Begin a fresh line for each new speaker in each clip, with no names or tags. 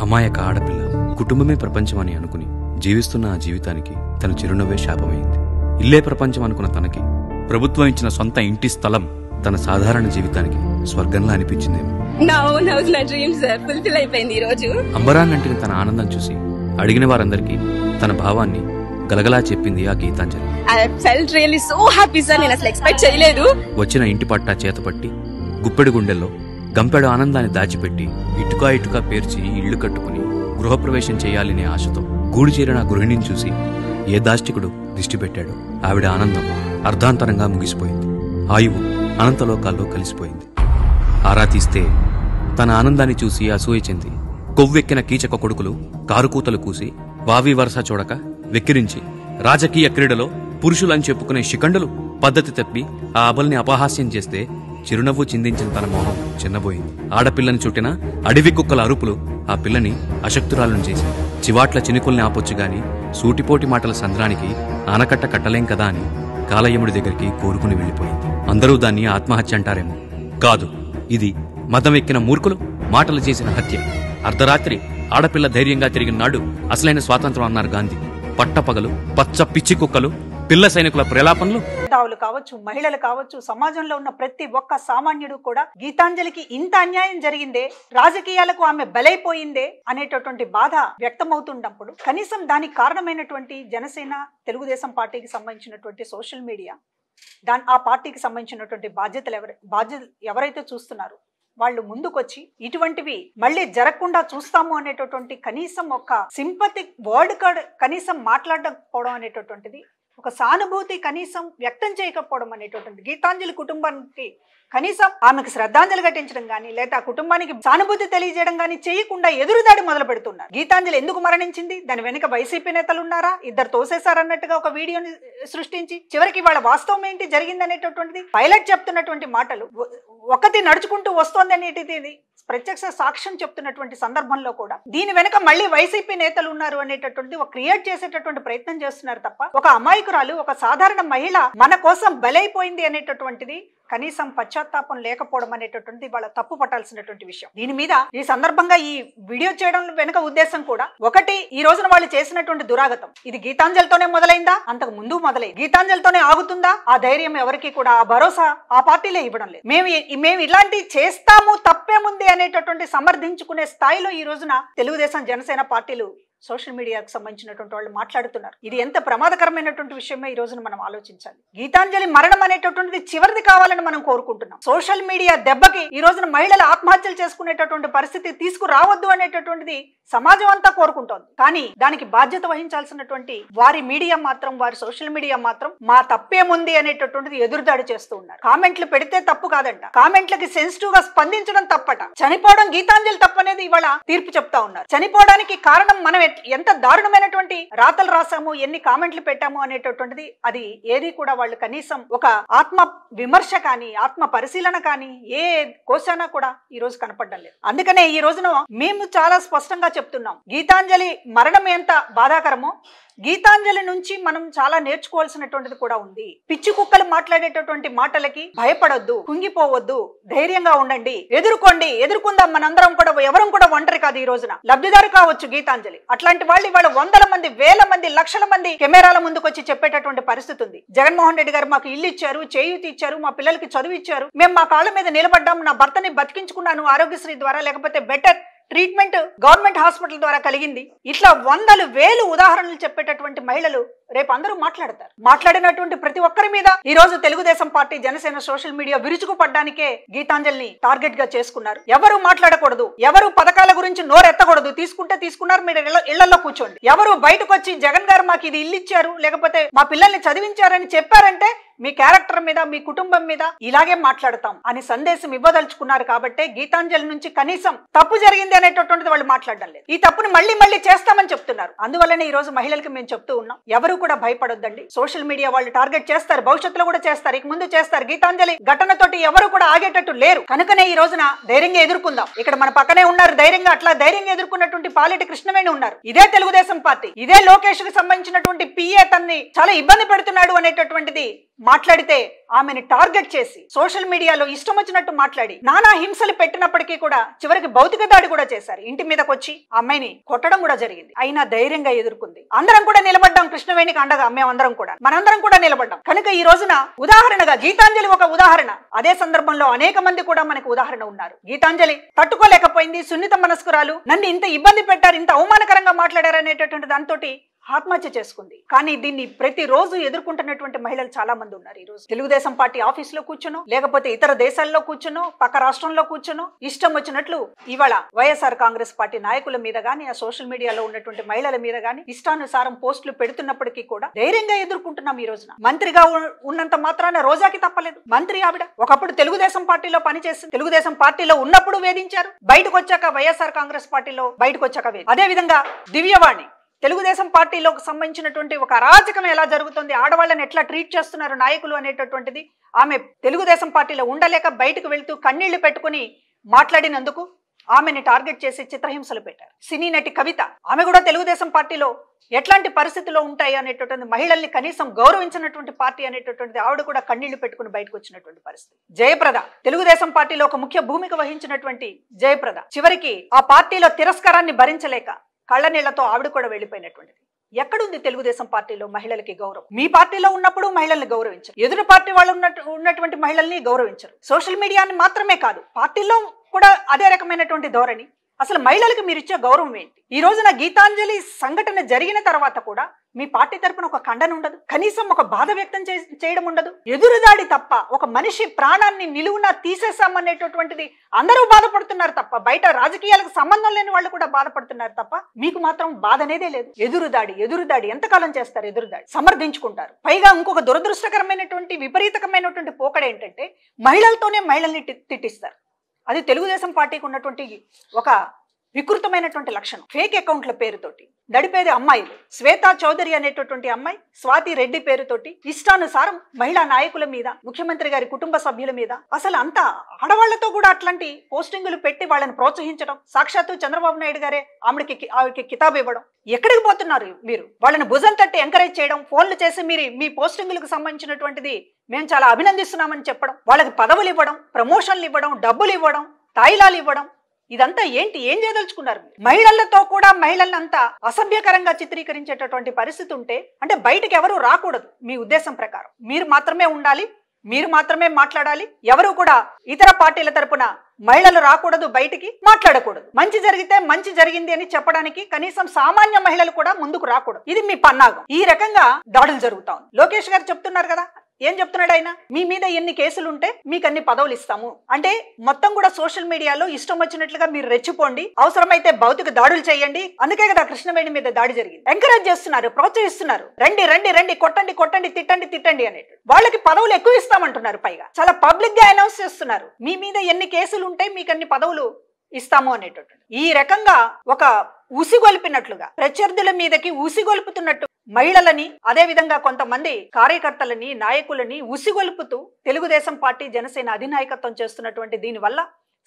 అమాయక ఆడపిల్ల కుటుంబమే ప్రపంచమని అనుకుని జీవిస్తున్న ఆ జీవితానికి తన చిరునవ్వే శాపమైంది. ఇల్లే ప్రపంచం అనుకున్న తనకి ప్రభుత్వం ఇచ్చిన సొంత ఇంటి స్థలం తన సాధారణ జీవితానికి స్వర్గంలా అనిపించిందేమో. అంబరాన్నంటిన తన ఆనందం చూసి అడిగిన వారందరికీ తన భావాన్ని గలగలా చెప్పింది ఆ గీతాంజలి. వచ్చిన ఇంటి పట్టా చేతపట్టి గుప్పెడు గుండెల్లో గంపెడు ఆనందాన్ని దాచిపెట్టి ఇటుకా ఇటుకా పేర్చి ఇళ్లు కట్టుకుని గృహప్రవేశం చేయాలనే ఆశతో గూడు చేరిన గృహిణిని చూసి ఏ దాష్టికుడు దిష్టి పెట్టాడో ఆవిడ ఆనందం అర్ధాంతరంగా ముగిసిపోయింది. ఆయువు అనంతలోకాల్లో కలిసిపోయింది. ఆరా తీస్తే తన ఆనందాన్ని చూసి అసూయ చెంది కొవ్వెక్కిన కీచక కొడుకులు కారుకూతలు కూసి వావి వరస చూడక వెక్కిరించి రాజకీయ క్రీడలో పురుషులని చెప్పుకునే శిఖండులు పద్ధతి తప్పి ఆ అబల్ని అపహాస్యం చేస్తే చిరునవ్వు చిందించిన తన మోహం చిన్నబోయింది. ఆడపిల్లని చుట్టిన అడవి కుక్కల అరుపులు ఆ పిల్లని అశక్తురాలను చేసింది. చివాట్ల చినుకుల్ని ఆపొచ్చుగాని సూటిపోటి మాటల సంద్రానికి ఆనకట్ట కట్టలేం కదా అని కాలయముడి దగ్గరికి కోరుకుని వెళ్లిపోయింది. అందరూ దాన్ని ఆత్మహత్య అంటారేమో. కాదు, ఇది మదం ఎక్కిన మూర్ఖులు మాటలు చేసిన హత్య. అర్ధరాత్రి ఆడపిల్ల ధైర్యంగా తిరిగిన నాడు అసలైన స్వాతంత్రం అన్నారు గాంధీ. పట్టపగలు పచ్చ పిచ్చి కుక్కలు పిల్ల సైనికుల ప్రలాపనలు
కావచ్చు, మహిళలు కావచ్చు, సమాజంలో ఉన్న ప్రతి ఒక్క సామాన్యుడు కూడా గీతాంజలికి ఇంత అన్యాయం జరిగిందే, రాజకీయాలకు ఆమె బలైపోయిందే అనేటటువంటి బాధ వ్యక్తమవుతున్నప్పుడు కనీసం దానికి కారణమైనటువంటి జనసేన తెలుగుదేశం పార్టీకి సంబంధించినటువంటి సోషల్ మీడియా, ఆ పార్టీకి సంబంధించినటువంటి బాధ్యతలు ఎవరైతే చూస్తున్నారో వాళ్ళు ముందుకొచ్చి ఇటువంటివి మళ్ళీ జరగకుండా చూస్తాము అనేటటువంటి కనీసం ఒక సింపతిక్ వర్డ్ కనీసం మాట్లాడకపోవడం అనేటటువంటిది, ఒక సానుభూతి కనీసం వ్యక్తం చేయకపోవడం అనేటటువంటి, గీతాంజలి కుటుంబానికి కనీసం ఆమెకు శ్రద్ధాంజలి ఘటించడం కానీ లేదా ఆ కుటుంబానికి సానుభూతి తెలియజేయడం కానీ చేయకుండా ఎదురుదాడి మొదలు పెడుతున్నారు. గీతాంజలి ఎందుకు మరణించింది, దాని వెనుక వైసీపీ నేతలు ఉన్నారా, ఇద్దరు తోసేశారన్నట్టుగా ఒక వీడియోని సృష్టించి చివరికి వాళ్ళ వాస్తవం ఏంటి జరిగింది అనేటటువంటిది పైలట్ చెప్తున్నటువంటి మాటలు, ఒకటి నడుచుకుంటూ వస్తోంది అనేటిది ప్రత్యక్ష సాక్ష్యం చెప్తున్నటువంటి సందర్భంలో కూడా దీని వెనుక మళ్ళీ వైసీపీ నేతలు ఉన్నారు అనేటటువంటి ఒక క్రియేట్ చేసేటటువంటి ప్రయత్నం చేస్తున్నారు తప్ప ఒక అమాయకురాలు, ఒక సాధారణ మహిళ మన కోసం బలైపోయింది అనేటటువంటిది కనీసం పశ్చాత్తాపం లేకపోవడం అనేటటువంటి వాళ్ళ తప్పు పట్టాల్సినటువంటి విషయం. దీని మీద ఈ సందర్భంగా ఈ వీడియో చేయడం వెనుక ఉద్దేశం కూడా ఒకటి, ఈ రోజున వాళ్ళు చేసినటువంటి దురాగతం ఇది గీతాంజలితోనే మొదలైందా, అంతకు ముందు మొదలైంది, గీతాంజలితోనే ఆగుతుందా, ఆ ధైర్యం ఎవరికి కూడా ఆ భరోసా ఆ పార్టీలే ఇవ్వడం లేదు. మేము ఇలాంటి చేస్తాము తప్పేముంది అనేటటువంటి సమర్థించుకునే స్థాయిలో ఈ రోజున తెలుగుదేశం జనసేన పార్టీలు సోషల్ మీడియాకు సంబంధించినటువంటి వాళ్ళు మాట్లాడుతున్నారు. ఇది ఎంత ప్రమాదకరమైనటువంటి విషయమే ఈ రోజున మనం ఆలోచించాలి. గీతాంజలి మరణం అనేటటువంటిది చివరిది కావాలని మనం కోరుకుంటున్నాం. సోషల్ మీడియా దెబ్బకి ఈ రోజున మహిళలు ఆత్మహత్యలు చేసుకునేటటువంటి పరిస్థితి తీసుకురావద్దు అనేటటువంటిది సమాజం అంతా కోరుకుంటోంది. కానీ దానికి బాధ్యత వహించాల్సినటువంటి వారి మీడియా మాత్రం, వారి సోషల్ మీడియా మాత్రం మా తప్పేముంది అనేటటువంటిది ఎదురుదాడి చేస్తూ ఉన్నారు. కామెంట్లు పెడితే తప్పు కాదంట, కామెంట్లకి సెన్సిటివ్ గా స్పందించడం తప్పట, చనిపోవడం గీతాంజలి తప్పనేది ఇవాళ తీర్పు చెప్తా ఉన్నారు. చనిపోవడానికి కారణం మనం ఎంత దారుణమైనటువంటి రాతలు రాసాము, ఎన్ని కామెంట్లు పెట్టాము అనేటటువంటిది అది ఏది కూడా వాళ్ళు కనీసం ఒక ఆత్మ విమర్శ కానీ ఆత్మ పరిశీలన కానీ ఏ కోశానా కూడా ఈ రోజు కనపడడం లేదు. అందుకనే ఈ రోజున మేము చాలా స్పష్టంగా చెప్తున్నాం, గీతాంజలి మరణం ఎంత బాధాకరమో గీతాంజలి నుంచి మనం చాలా నేర్చుకోవాల్సినటువంటిది కూడా ఉంది. పిచ్చి కుక్కలు మాట్లాడేటటువంటి మాటలకి భయపడొద్దు, కుంగిపోవద్దు, ధైర్యంగా ఉండండి, ఎదుర్కొందాం. మనందరం కూడా ఎవరం కూడా ఒంటరి కాదు. ఈ రోజున లబ్ధిదారు కావచ్చు గీతాంజలి. అట్లాంటి వాళ్ళు ఇవాళ వందల మంది, వేల మంది, లక్షల మంది కెమెరాల ముందుకు వచ్చి చెప్పేటటువంటి పరిస్థితి ఉంది. జగన్మోహన్ రెడ్డి గారు మాకు ఇల్లు ఇచ్చారు, చేయూతి ఇచ్చారు, మా పిల్లలకి చదువు ఇచ్చారు, మేము మా కాళ్ళ మీద నిలబడ్డాం, నా భర్తని బతికించుకున్నాను ఆరోగ్యశ్రీ ద్వారా, లేకపోతే బెటర్ ట్రీట్మెంట్ గవర్నమెంట్ హాస్పిటల్ ద్వారా కలిగింది. ఇట్లా వందలు వేలు ఉదాహరణలు చెప్పేటటువంటి మహిళలు రేపు అందరూ మాట్లాడినటువంటి ప్రతి ఒక్కరి మీద ఈ రోజు Telugudesam party Janasena social media విరుచుకుపడ్డానికే గీతాంజలిని టార్గెట్ గా చేసుకున్నారు. ఎవరు మాట్లాడకూడదు, ఎవరు పథకాల గురించి నోరెత్తకూడదు, తీసుకున్నారు మీరు ఇళ్లలో కూర్చోండి. ఎవరు బయటకు వచ్చి జగన్ గారు మాకు ఇది ఇల్లు ఇచ్చారు, లేకపోతే మా పిల్లల్ని చదివించారని చెప్పారంటే మీ క్యారెక్టర్ మీద, మీ కుటుంబం మీద ఇలాగే మాట్లాడతాం అని సందేశం ఇవ్వదలుచుకున్నారు. కాబట్టి గీతాంజలి నుంచి కనీసం తప్పు జరిగింది అనేటటువంటిది వాళ్ళు మాట్లాడడం లేదు. ఈ తప్పుని మళ్ళీ చేస్తామని చెప్తున్నారు. అందువల్లనే ఈ రోజు మహిళలకు మేము చెప్తూ ఉన్నాం, ఎవరు కూడా భయపడొద్దండి. సోషల్ మీడియా వాళ్ళు టార్గెట్ చేస్తారు, భవిష్యత్తులో కూడా చేస్తారు, ఇక ముందు చేస్తారు. గీతాంజలి ఘటనతోటి ఎవరు కూడా ఆగేటట్టు లేరు. కనుకనే ఈ రోజున ధైర్యంగా ఎదుర్కొందాం. ఇక్కడ మన పక్కనే ఉన్నారు ధైర్యంగా, అట్లా ధైర్యంగా ఎదుర్కొన్నటువంటి పాలెటి కృష్ణవేణి ఉన్నారు. ఇదే తెలుగుదేశం పార్టీ, ఇదే లోకేష్ కి సంబంధించినటువంటి పిఏ తన్ని చాలా ఇబ్బంది పెడుతున్నాడు అనేటటువంటిది మాట్లాడితే ఆమెను టార్గెట్ చేసి సోషల్ మీడియాలో ఇష్టం వచ్చినట్టు మాట్లాడి నానా హింసలు పెట్టినప్పటికీ కూడా చివరికి భౌతిక దాడి కూడా చేశారు. ఇంటి మీదకి వచ్చి ఆ అమ్మాయిని కొట్టడం కూడా జరిగింది. అయినా ధైర్యంగా ఎదుర్కొంది. అందరం కూడా నిలబడ్డాం కృష్ణవేణికి అండగా. మేమందరం కూడా మనందరం కూడా నిలబడ్డాం. కనుక ఈ రోజున ఉదాహరణగా గీతాంజలి ఒక ఉదాహరణ. అదే సందర్భంలో అనేక మంది కూడా మనకు ఉదాహరణ ఉన్నారు. గీతాంజలి తట్టుకోలేకపోయింది, సున్నిత మనస్కురాలు, నన్ను ఇంత ఇబ్బంది పెట్టారు, ఇంత అవమానకరంగా మాట్లాడారు అనేటటువంటి దాంతో ఆత్మహత్య చేసుకుంది. కానీ దీన్ని ప్రతిరోజు ఎదుర్కొంటున్నటువంటి మహిళలు చాలా మంది ఉన్నారు. ఈ రోజు తెలుగుదేశం పార్టీ ఆఫీస్ లో కూర్చునో, లేకపోతే ఇతర దేశాల్లో కూర్చునో, పక్క రాష్ట్రంలో కూర్చునో ఇష్టం వచ్చినట్లు ఇవాళ వైఎస్ఆర్ కాంగ్రెస్ పార్టీ నాయకుల మీద గానీ, ఆ సోషల్ మీడియాలో ఉన్నటువంటి మహిళల మీద గానీ ఇష్టానుసారం పోస్టులు పెడుతున్నప్పటికీ కూడా ధైర్యంగా ఎదుర్కొంటున్నాం. ఈ రోజున మంత్రిగా ఉన్నంత మాత్రాన రోజాకి తప్పలేదు. మంత్రి ఆవిడ ఒకప్పుడు తెలుగుదేశం పార్టీలో పనిచేసింది. తెలుగుదేశం పార్టీలో ఉన్నప్పుడు వేధించారు, బయటకు వచ్చాక వైఎస్ఆర్ కాంగ్రెస్ పార్టీలో బయటకు వచ్చాక అదే విధంగా దివ్యవాణి తెలుగుదేశం పార్టీలోకి సంబంధించినటువంటి ఒక అరాచకం ఎలా జరుగుతుంది, ఆడవాళ్ళని ఎట్లా ట్రీట్ చేస్తున్నారు నాయకులు అనేటటువంటిది ఆమె తెలుగుదేశం పార్టీలో ఉండలేక బయటకు వెళ్తూ కన్నీళ్లు పెట్టుకుని మాట్లాడినందుకు ఆమెని టార్గెట్ చేసి చిత్రహింసలు పెట్టారు. సినీ నటి కవిత, ఆమె కూడా తెలుగుదేశం పార్టీలో ఎట్లాంటి పరిస్థితుల్లో ఉంటాయి అనేటటువంటి, మహిళల్ని కనీసం గౌరవించినటువంటి పార్టీ అనేటటువంటిది ఆవిడ కూడా కన్నీళ్లు పెట్టుకుని బయటకు వచ్చినటువంటి పరిస్థితి. జయప్రద తెలుగుదేశం పార్టీలో ఒక ముఖ్య భూమిక వహించినటువంటి జయప్రద చివరికి ఆ పార్టీలో తిరస్కారాన్ని భరించలేక కళ్ళనీళ్లతో ఆవిడ కూడా వెళ్లిపోయినటువంటిది. ఎక్కడుంది తెలుగుదేశం పార్టీలో మహిళలకి గౌరవం? మీ పార్టీలో ఉన్నప్పుడు మహిళల్ని గౌరవించరు, ఎదురు పార్టీ వాళ్ళు ఉన్నటువంటి మహిళల్ని గౌరవించరు. సోషల్ మీడియాని మాత్రమే కాదు, పార్టీలో కూడా అదే రకమైనటువంటి ధోరణి. అసలు మహిళలకు మీరు ఇచ్చే గౌరవం ఏంటి? ఈ రోజున గీతాంజలి సంఘటన జరిగిన తర్వాత కూడా మీ పార్టీ తరపున ఒక ఖండన ఉండదు, కనీసం ఒక బాధ వ్యక్తం చేయడం ఉండదు. ఎదురుదాడి తప్ప, ఒక మనిషి ప్రాణాన్ని నిలువున తీసేసామనేటటువంటిది అందరూ బాధపడుతున్నారు తప్ప, బయట రాజకీయాలకు సంబంధం లేని వాళ్ళు కూడా బాధపడుతున్నారు తప్ప మీకు మాత్రం బాధ అనేదే లేదు. ఎదురుదాడి ఎంతకాలం చేస్తారు? ఎదురుదాడి సమర్థించుకుంటారు. పైగా ఇంకొక దురదృష్టకరమైనటువంటి విపరీతకమైనటువంటి పోకడ ఏంటంటే మహిళలతోనే మహిళల్ని తిట్టిస్తారు. అది తెలుగుదేశం పార్టీకి ఉన్నటువంటి ఒక వికృతమైనటువంటి లక్షణం. ఫేక్ అకౌంట్ల పేరుతోటి నడిపేది అమ్మాయిలు. శ్వేతా చౌదరి అనేటటువంటి అమ్మాయి స్వాతి రెడ్డి పేరుతోటి ఇష్టానుసారం మహిళా నాయకుల మీద, ముఖ్యమంత్రి గారి కుటుంబ సభ్యుల మీద, అసలు అంతా ఆడవాళ్లతో కూడా అట్లాంటి పోస్టింగులు పెట్టి వాళ్ళని ప్రోత్సహించడం, సాక్షాత్తు చంద్రబాబు నాయుడు గారే ఆవిడకి కితాబు ఇవ్వడం. ఎక్కడికి పోతున్నారు మీరు? వాళ్ళని భుజం తట్టి ఎంకరేజ్ చేయడం, ఫోన్లు చేసి మీరు మీ పోస్టింగులకు సంబంధించినటువంటిది మేము చాలా అభినందిస్తున్నామని చెప్పడం, వాళ్ళకి పదవులు ఇవ్వడం, ప్రమోషన్లు ఇవ్వడం, డబ్బులు ఇవ్వడం, తాయిలాలు ఇవ్వడం, ఇదంతా ఏంటి? ఏం చేయదలుచుకున్నారు? మహిళలతో కూడా మహిళలంతా అసభ్యకరంగా చిత్రీకరించేటటువంటి పరిస్థితి ఉంటే అంటే బయటకు ఎవరు రాకూడదు. మీ ఉద్దేశం ప్రకారం మీరు మాత్రమే ఉండాలి, మీరు మాత్రమే మాట్లాడాలి. ఎవరు కూడా ఇతర పార్టీల తరపున మహిళలు రాకూడదు, బయటికి మాట్లాడకూడదు. మంచి జరిగితే మంచి జరిగింది అని చెప్పడానికి కనీసం సామాన్య మహిళలు కూడా ముందుకు రాకూడదు. ఇది మీ పన్నాగం. ఈ రకంగా దాడులు జరుగుతా ఉంది. లోకేష్ గారు చెప్తున్నారు కదా, ఏం చెప్తున్నాడు ఆయన? మీ మీద ఎన్ని కేసులు ఉంటే మీకు అన్ని పదవులు ఇస్తాము అంటే మొత్తం కూడా సోషల్ మీడియాలో ఇష్టం వచ్చినట్లుగా మీరు రెచ్చిపోండి, అవసరమైతే భౌతిక దాడులు చేయండి. అందుకే కదా కృష్ణవేణి మీద దాడి జరిగింది. ఎంకరేజ్ చేస్తున్నారు, ప్రోత్సహిస్తున్నారు. రండి రండి రండి, కొట్టండి కొట్టండి, తిట్టండి తిట్టండి అనేట్టు. వాళ్ళకి పదవులు ఎక్కువ ఇస్తామంటున్నారు. పైగా చాలా పబ్లిక్ గా అనౌన్స్ చేస్తున్నారు, మీ మీద ఎన్ని కేసులు ఉంటే మీకు అన్ని పదవులు ఇస్తాము అనేటట్టు. ఈ రకంగా ఒక ఉసిగొల్పినట్లుగా ప్రత్యర్థుల మీదకి ఉసిగొల్పుతున్నట్టు మహిళలని, అదే విధంగా కొంతమంది కార్యకర్తలని, నాయకులని ఉసిగొల్పుతూ తెలుగుదేశం పార్టీ, జనసేన అధినాయకత్వం చేస్తున్నటువంటి దీనివల్ల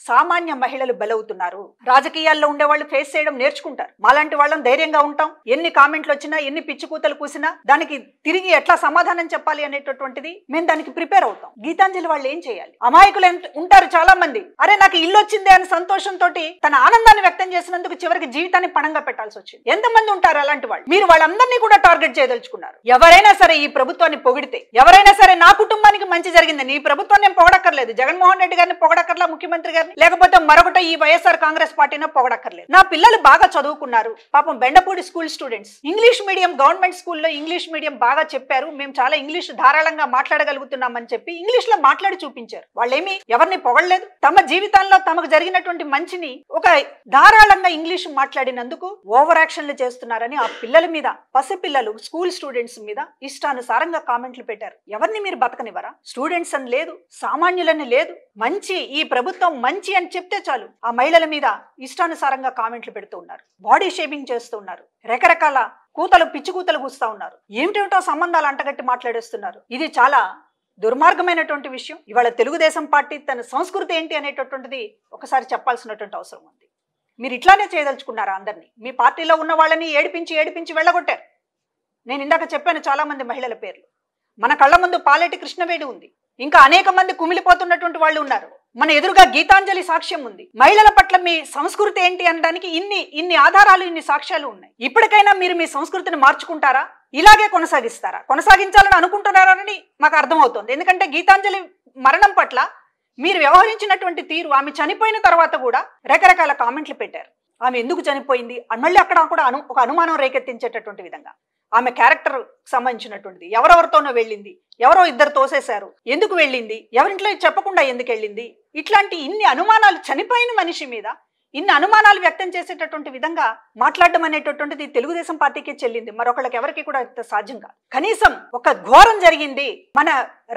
సామాన్య మహిళలు బలవుతున్నారు. రాజకీయాల్లో ఉండే వాళ్ళు ఫేస్ చేయడం నేర్చుకుంటారు. మాలాంటి వాళ్ళం ధైర్యంగా ఉంటాం. ఎన్ని కామెంట్లు వచ్చినా, ఎన్ని పిచ్చి కూతలు కూసినా దానికి తిరిగి ఎట్లా సమాధానం చెప్పాలి అనేటటువంటిది మేము దానికి ప్రిపేర్ అవుతాం. గీతాంజలి వాళ్ళు ఏం చేయాలి? అమాయకులు ఉంటారు చాలా మంది. అరే నాకు ఇల్లు వచ్చిందే అని సంతోషంతో తన ఆనందాన్ని వ్యక్తం చేసినందుకు చివరికి జీవితాన్ని పణంగా పెట్టాల్సి వచ్చింది. ఎంతమంది ఉంటారు అలాంటి వాళ్ళు? మీరు వాళ్ళందరినీ కూడా టార్గెట్ చేయదలుచుకున్నారు. ఎవరైనా సరే ఈ ప్రభుత్వాన్ని పొగిడితే, ఎవరైనా సరే నా కుటుంబానికి మంచి జరిగిందని, ఈ ప్రభుత్వాన్ని నేను పొగడక్కర్లేదు, జగన్మోహన్ రెడ్డి గారిని పొగడక్కర్లా, ముఖ్యమంత్రి గారిని, లేకపోతే మరొకటి ఈ వైఎస్ఆర్ కాంగ్రెస్ పార్టీని పొగడక్కర్లేదు. నా పిల్లలు బాగా చదువుకున్నారు. పాపం Bendapudi school students English medium, government స్కూల్లో ఇంగ్లీష్ మీడియం బాగా చెప్పారు, మేము చాలా ఇంగ్లీష్ ధారాళంగా మాట్లాడగలుగుతున్నామని చెప్పి ఇంగ్లీష్ లో మాట్లాడి చూపించారు. వాళ్ళేమి ఎవరిని పొగడలేదు. తమ జీవితాల్లో తమకు జరిగినటువంటి మంచిని ఒక ధారాళంగా ఇంగ్లీష్ మాట్లాడినందుకు ఓవర్ యాక్షన్లు చేస్తున్నారని ఆ పిల్లల మీద, పసిపిల్లలు స్కూల్ స్టూడెంట్స్ మీద ఇష్టానుసారంగా కామెంట్లు పెట్టారు. ఎవరిని మీరు బతకనివ్వరా? స్టూడెంట్స్ అని లేదు, సామాన్యులని లేదు. మంచి ఈ ప్రభుత్వం మంచి అని చెప్తే చాలు ఆ మహిళల మీద ఇష్టానుసారంగా కామెంట్లు పెడుతూ ఉన్నారు, బాడీ షేమింగ్ చేస్తూ ఉన్నారు, రకరకాల కూతలు, పిచ్చి కూతలు కూస్తూ ఉన్నారు, ఏమిటేమిటో సంబంధాలు అంటగట్టి మాట్లాడేస్తున్నారు. ఇది చాలా దుర్మార్గమైనటువంటి విషయం. ఇవాళ తెలుగుదేశం పార్టీ తన సంస్కృతి ఏంటి అనేటటువంటిది ఒకసారి చెప్పాల్సినటువంటి అవసరం ఉంది. మీరు ఇట్లానే చేయదలుచుకున్నారా? అందరినీ మీ పార్టీలో ఉన్న వాళ్ళని ఏడిపించి వెళ్ళగొట్టారు. నేను ఇందాక చెప్పాను చాలా మంది మహిళల పేర్లు. మన కళ్ళ ముందు పాలేటి కృష్ణవేణి ఉంది, ఇంకా అనేక మంది కుమిలిపోతున్నటువంటి వాళ్ళు ఉన్నారు. మన ఎదురుగా గీతాంజలి సాక్ష్యం ఉంది. మహిళల పట్ల మీ సంస్కృతి ఏంటి అనడానికి ఇన్ని ఆధారాలు, ఇన్ని సాక్ష్యాలు ఉన్నాయి. ఇప్పటికైనా మీరు మీ సంస్కృతిని మార్చుకుంటారా, ఇలాగే కొనసాగిస్తారా? కొనసాగించాలని అనుకుంటున్నారని మాకు అర్థమవుతోంది. ఎందుకంటే గీతాంజలి మరణం పట్ల మీరు వ్యవహరించినటువంటి తీరు, ఆమె చనిపోయిన తర్వాత కూడా రకరకాల కామెంట్లు పెట్టారు. ఆమె ఎందుకు చనిపోయింది మళ్ళీ అక్కడ కూడా ఒక అనుమానం రేకెత్తించేటటువంటి విధంగా ఆమె క్యారెక్టర్ సంబంధించినటువంటిది, ఎవరెవరితోనో వెళ్ళింది, ఎవరో ఇద్దరు తోసేశారు, ఎందుకు వెళ్ళింది, ఎవరింట్లో చెప్పకుండా ఎందుకు వెళ్ళింది, ఇట్లాంటి ఇన్ని అనుమానాలు, చనిపోయిన మనిషి మీద ఇన్ని అనుమానాలు వ్యక్తం చేసేటటువంటి విధంగా మాట్లాడడం అనేటటువంటిది తెలుగుదేశం పార్టీకి చెల్లింది, మరొకళ్ళకి ఎవరికి కూడా సాధ్యం కాదు. కనీసం ఒక ఘోరం జరిగింది, మన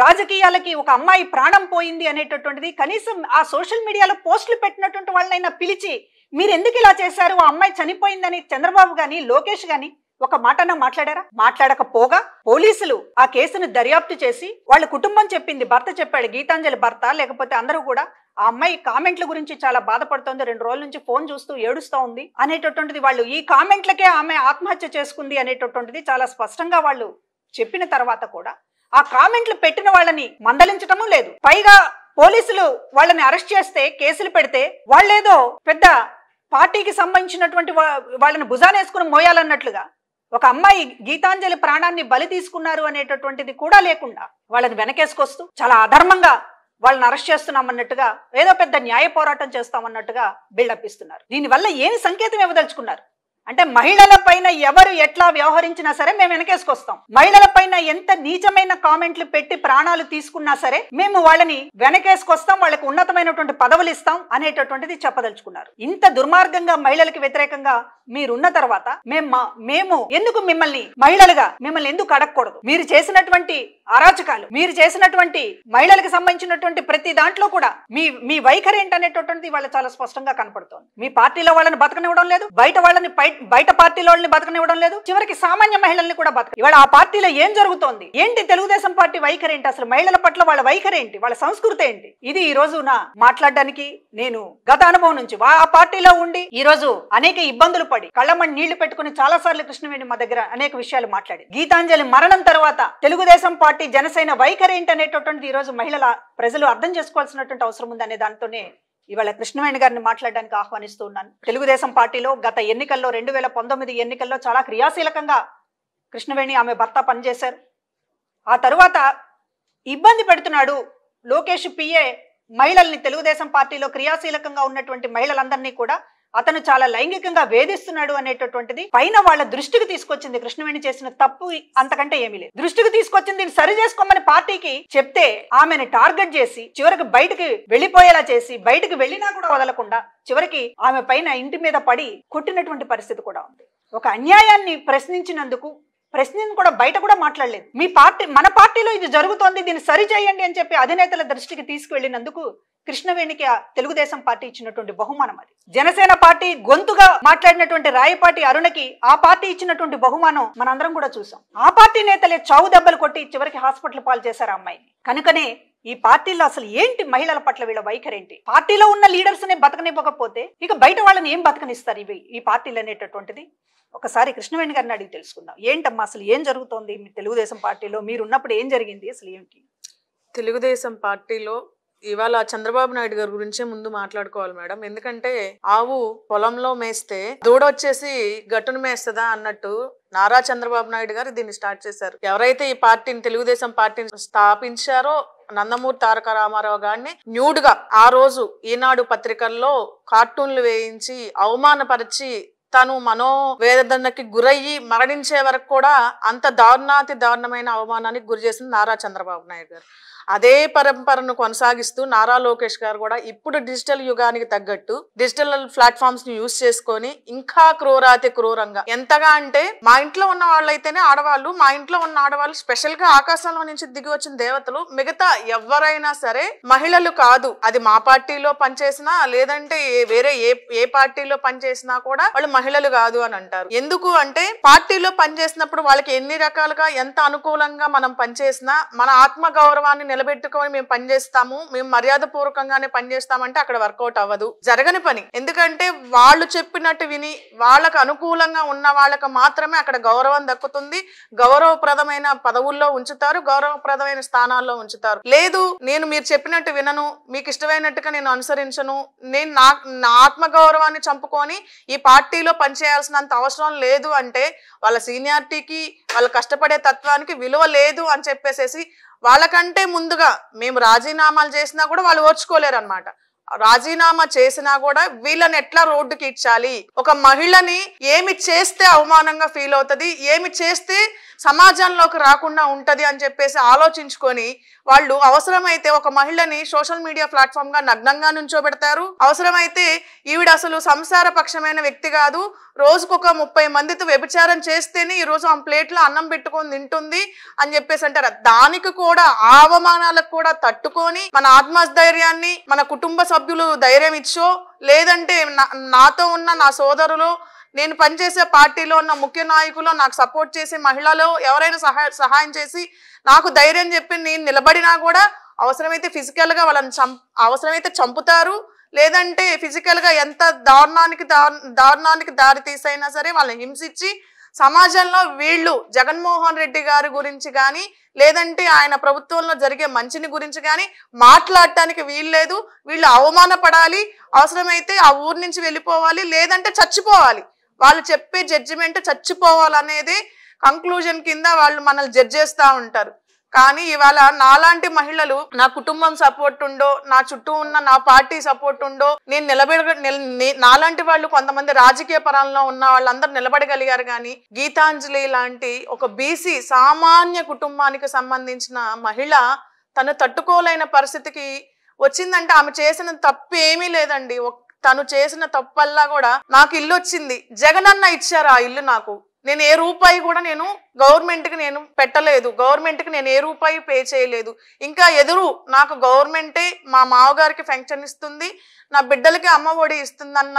రాజకీయాలకి ఒక అమ్మాయి ప్రాణం పోయింది అనేటటువంటిది కనీసం ఆ సోషల్ మీడియాలో పోస్టులు పెట్టినటువంటి వాళ్ళనైనా పిలిచి మీరు ఎందుకు ఇలా చేశారు, ఆ అమ్మాయి చనిపోయిందని చంద్రబాబు గాని లోకేష్ గాని ఒక మాటన మాట్లాడారా? మాట్లాడకపోగా పోలీసులు ఆ కేసును దర్యాప్తు చేసి వాళ్ళ కుటుంబం చెప్పింది, భర్త చెప్పాడు, గీతాంజలి భర్త, లేకపోతే అందరూ కూడా ఆ అమ్మాయి కామెంట్ల గురించి చాలా బాధపడుతోంది, 2 రోజుల నుంచి ఫోన్ చూస్తూ ఏడుస్తూ ఉంది అనేటటువంటిది, వాళ్ళు ఈ కామెంట్లకే ఆమె ఆత్మహత్య చేసుకుంది అనేటటువంటిది చాలా స్పష్టంగా వాళ్ళు చెప్పిన తర్వాత కూడా ఆ కామెంట్లు పెట్టిన వాళ్ళని మందలించటము లేదు. పైగా పోలీసులు వాళ్ళని అరెస్ట్ చేస్తే, కేసులు పెడితే వాళ్ళేదో పెద్ద పార్టీకి సంబంధించినటువంటి వాళ్ళని భుజానేసుకుని మోయాలన్నట్లుగా ఒక అమ్మాయి గీతాంజలి ప్రాణాన్ని బలి తీసుకున్నారు అనేటటువంటిది కూడా లేకుండా వాళ్ళని వెనకేసుకొస్తూ చాలా అధర్మంగా వాళ్ళని అరెస్ట్ చేస్తున్నామన్నట్టుగా, ఏదో పెద్ద న్యాయ పోరాటం చేస్తామన్నట్టుగా బిల్డప్ ఇస్తున్నారు. దీనివల్ల ఏమి సంకేతం ఇవ్వదలుచుకున్నారు అంటే, మహిళల పైన ఎవరు ఎట్లా వ్యవహరించినా సరే మేము వెనకేసుకొస్తాం, మహిళల పైన ఎంత నీచమైన కామెంట్లు పెట్టి ప్రాణాలు తీసుకున్నా సరే మేము వాళ్ళని వెనకేసుకొస్తాం, వాళ్ళకి ఉన్నతమైనటువంటి పదవులు ఇస్తాం అనేటటువంటిది చెప్పదలుచుకున్నారు. ఇంత దుర్మార్గంగా మహిళలకు వ్యతిరేకంగా మీరున్న తర్వాత మేము ఎందుకు మహిళలుగా మిమ్మల్ని ఎందుకు అడగకూడదు? మీరు చేసినటువంటి అరాచకాలు, మీరు చేసినటువంటి మహిళలకు సంబంధించినటువంటి ప్రతి దాంట్లో కూడా మీ వైఖరి ఏంటనేటటువంటిది వాళ్ళ చాలా స్పష్టంగా కనపడుతోంది. మీ పార్టీలో వాళ్ళని బతకనివ్వడం లేదు, బయట పార్టీలో వాళ్ళని బతకనివ్వడం లేదు, చివరికి సామాన్య మహిళల్ని కూడా ఇవాళ ఆ పార్టీలో ఏం జరుగుతోంది ఏంటి, తెలుగుదేశం పార్టీ వైఖరి ఏంటి, అసలు మహిళల పట్ల వాళ్ళ వైఖరి ఏంటి, వాళ్ళ సంస్కృతి ఏంటి, ఇది ఈ రోజు మాట్లాడడానికి నేను గత అనుభవం నుంచి ఆ పార్టీలో ఉండి ఈ రోజు అనేక ఇబ్బందులు పడి కళ్ళమని నీళ్లు పెట్టుకుని చాలా సార్లు కృష్ణవేణి మా దగ్గర అనేక విషయాలు మాట్లాడి, గీతాంజలి మరణం తర్వాత తెలుగుదేశం పార్టీ జనసేన వైఖరి ఏంటి అనేటటువంటిది ఈ రోజు ప్రజలు అర్థం చేసుకోవాల్సినటువంటి అవసరం ఉంది అనే దాంతోనే ఇవాళ కృష్ణవేణి గారిని మాట్లాడడానికి ఆహ్వానిస్తూ ఉన్నాను. తెలుగుదేశం పార్టీలో గత ఎన్నికల్లో 2019 ఎన్నికల్లో చాలా క్రియాశీలకంగా కృష్ణవేణి ఆమె భర్త పనిచేశారు. ఆ తరువాత ఇబ్బంది పెడుతున్నాడు లోకేష్ పిఏ మహిళల్ని, తెలుగుదేశం పార్టీలో క్రియాశీలకంగా ఉన్నటువంటి మహిళలందరినీ కూడా అతను చాలా లైంగికంగా వేధిస్తున్నాడు అనేటటువంటిది పైన వాళ్ళ దృష్టికి తీసుకొచ్చింది. కృష్ణవేణి చేసిన తప్పు అంతకంటే ఏమీ లేదు, దృష్టికి తీసుకొచ్చింది. సరి చేసుకోమని పార్టీకి చెప్తే ఆమెను టార్గెట్ చేసి చివరికి బయటికి వెళ్లిపోయేలా చేసి, బయటికి వెళ్ళినా కూడా వదలకుండా చివరికి ఆమె పైన ఇంటి మీద పడి కొట్టినటువంటి పరిస్థితి కూడా ఉంది. ఒక అన్యాయాన్ని ప్రశ్నించినందుకు కూడా బయట కూడా మాట్లాడలేదు. మన పార్టీలో ఇది జరుగుతోంది, దీన్ని సరి చేయండి అని చెప్పి అధినేతల దృష్టికి తీసుకువెళ్ళినందుకు కృష్ణవేణికి తెలుగుదేశం పార్టీ ఇచ్చినటువంటి బహుమానం అది. జనసేన పార్టీ గొంతుగా మాట్లాడినటువంటి రాయపాటి అరుణకి ఆ పార్టీ ఇచ్చినటువంటి బహుమానం మనందరం కూడా చూసాం. ఆ పార్టీ నేతలే చావు దెబ్బలు కొట్టి చివరికి హాస్పిటల్ పాలు చేశారు ఆ అమ్మాయిని. కనుకనే ఈ పార్టీలో అసలు ఏంటి మహిళల పట్ల వీళ్ళ వైఖరి ఏంటి? పార్టీలో ఉన్న లీడర్స్ నే బతకనివ్వకపోతే ఇక బయట వాళ్ళని ఏం బతకనిస్తారు ఈ పార్టీలు అనేటటువంటిది ఒకసారి కృష్ణవేణి గారిని అడిగి తెలుసుకుందాం. ఏంటమ్మా అసలు ఏం జరుగుతోంది మీ తెలుగుదేశం పార్టీలో? మీరున్నప్పుడు ఏం జరిగింది, అసలు ఏంటి?
తెలుగుదేశం పార్టీలో ఇవాళ చంద్రబాబు నాయుడు గారి గురించే ముందు మాట్లాడుకోవాలి మేడం. ఎందుకంటే ఆవు పొలంలో మేస్తే దూడ వచ్చేసి గట్టును మేస్తుందా అన్నట్టు నారా చంద్రబాబు నాయుడు గారు దీన్ని స్టార్ట్ చేశారు. ఎవరైతే ఈ పార్టీని, తెలుగుదేశం పార్టీని స్థాపించారో నందమూరి తారక రామారావు గారిని న్యూడ్ గా ఆ రోజు ఈనాడు పత్రికల్లో కార్టూన్లు వేయించి అవమానపరిచి తను మనోవేదనకి గురయ్యి మరణించే వరకు కూడా అంత దారుణమైన అవమానానికి గురి చేసింది నారా చంద్రబాబు నాయుడు గారు. అదే పరంపరను కొనసాగిస్తూ నారా లోకేష్ గారు కూడా ఇప్పుడు డిజిటల్ యుగానికి తగ్గట్టు డిజిటల్ ప్లాట్ఫామ్స్ ని యూజ్ చేసుకొని ఇంకా క్రూరాతి క్రూరంగా, ఎంతగా అంటే మా ఇంట్లో ఉన్న వాళ్ళైతేనే ఆడవాళ్ళు, మా ఇంట్లో ఉన్న ఆడవాళ్ళు స్పెషల్ గా ఆకాశంలో నుంచి దిగి వచ్చిన దేవతలు, మిగతా ఎవరైనా సరే మహిళలు కాదు. అది మా పార్టీలో పనిచేసినా లేదంటే వేరే ఏ పార్టీలో పనిచేసినా కూడా వాళ్ళు మహిళలు కాదు అని అంటారు. ఎందుకు అంటే పార్టీలో పనిచేసినప్పుడు వాళ్ళకి ఎన్ని రకాలుగా ఎంత అనుకూలంగా మనం పనిచేసినా మన ఆత్మ గౌరవాన్ని నిలబెట్టుకొని మేము పనిచేస్తాము, మేము మర్యాద పూర్వకంగానే పనిచేస్తామంటే అక్కడ వర్కౌట్ అవ్వదు, జరగని పని. ఎందుకంటే వాళ్ళు చెప్పినట్టు విని వాళ్ళకు అనుకూలంగా ఉన్న వాళ్ళకు మాత్రమే అక్కడ గౌరవం దక్కుతుంది, గౌరవప్రదమైన పదవుల్లో ఉంచుతారు, గౌరవప్రదమైన స్థానాల్లో ఉంచుతారు. లేదు నేను మీరు చెప్పినట్టు వినను, మీకు ఇష్టమైనట్టుగా నేను అనుసరించను, నేను నా ఆత్మగౌరవాన్ని చంపుకొని ఈ పార్టీలో పనిచేయాల్సినంత అవసరం లేదు అంటే వాళ్ళ సీనియారిటీకి వాళ్ళ కష్టపడే తత్వానికి విలువ లేదు అని చెప్పేసేసి వాళ్ళకంటే ముందుగా మేము రాజీనామాలు చేసినా కూడా వాళ్ళు ఓర్చుకోలేరు అనమాట. రాజీనామా చేసినా కూడా వీళ్ళని ఎట్లా రోడ్డుకి ఇచ్చాలి, ఒక మహిళని ఏమి చేస్తే అవమానంగా ఫీల్ అవుతుంది, ఏమి చేస్తే సమాజంలోకి రాకుండా ఉంటది అని చెప్పేసి ఆలోచించుకొని వాళ్ళు అవసరమైతే ఒక మహిళని సోషల్ మీడియా ప్లాట్ఫామ్ గా నగ్నంగా నుంచోబెడతారు. అవసరమైతే ఈవిడ అసలు సంసార పక్షమైన వ్యక్తి కాదు, రోజుకొక 30 మందితో వ్యభిచారం చేస్తేనే ఈ రోజు ఆ ప్లేట్లో అన్నం పెట్టుకొని తింటుంది అని చెప్పేసి అంటారు. దానికి కూడా ఆ అవమానాలకు కూడా తట్టుకొని మన ఆత్మస్థైర్యాన్ని మన కుటుంబ సభ్యులు ధైర్యం ఇచ్చో, లేదంటే నాతో ఉన్న నా సోదరులు, నేను పనిచేసే పార్టీలో ఉన్న ముఖ్య నాయకులు, నాకు సపోర్ట్ చేసే మహిళలు ఎవరైనా సహాయం చేసి నాకు ధైర్యం చెప్పి నేను నిలబడినా కూడా అవసరమైతే ఫిజికల్ గా వాళ్ళని అవసరమైతే చంపుతారు, లేదంటే ఫిజికల్ గా ఎంత దారుణానికి దారి తీసైనా సరే వాళ్ళని హింసించి సమాజంలో వీళ్ళు జగన్మోహన్ రెడ్డి గారి గురించి కానీ లేదంటే ఆయన ప్రభుత్వంలో జరిగే మంచిని గురించి కానీ మాట్లాడటానికి వీల్లేదు. వీళ్ళు అవమానపడాలి, అవసరమైతే ఆ ఊరు నుంచి వెళ్ళిపోవాలి, లేదంటే చచ్చిపోవాలి. వాళ్ళు చెప్పే జడ్జిమెంట్ చచ్చిపోవాలనేది కంక్లూజన్ కింద వాళ్ళు మనల్ని జడ్జ్ చేస్తూ ఉంటారు. కానీ ఇవాళ నాలాంటి మహిళలు, నా కుటుంబం సపోర్ట్ ఉండో, నా చుట్టూ ఉన్న నా పార్టీ సపోర్ట్ ఉండో, నాలాంటి వాళ్ళు కొంతమంది రాజకీయ పరంలో ఉన్న వాళ్ళందరూ నిలబడగలిగారు. కానీ గీతాంజలి లాంటి ఒక బీసీ సామాన్య కుటుంబానికి సంబంధించిన మహిళ తను తట్టుకోలేని పరిస్థితికి వచ్చిందంటే ఆమె చేసిన తప్పు ఏమీ లేదండి. తను చేసిన తప్పల్లా కూడా నాకు ఇల్లు వచ్చింది, జగనన్న ఇచ్చారు ఆ ఇల్లు నాకు, నేను ఏ రూపాయి కూడా నేను గవర్నమెంట్కి నేను పెట్టలేదు, గవర్నమెంట్కి నేను ఏ రూపాయి పే చేయలేదు. ఇంకా ఎదురు నాకు గవర్నమెంటే మా మావగారికి పెన్షన్ ఇస్తుంది, నా బిడ్డలకి అమ్మ ఒడి ఇస్తుందన్న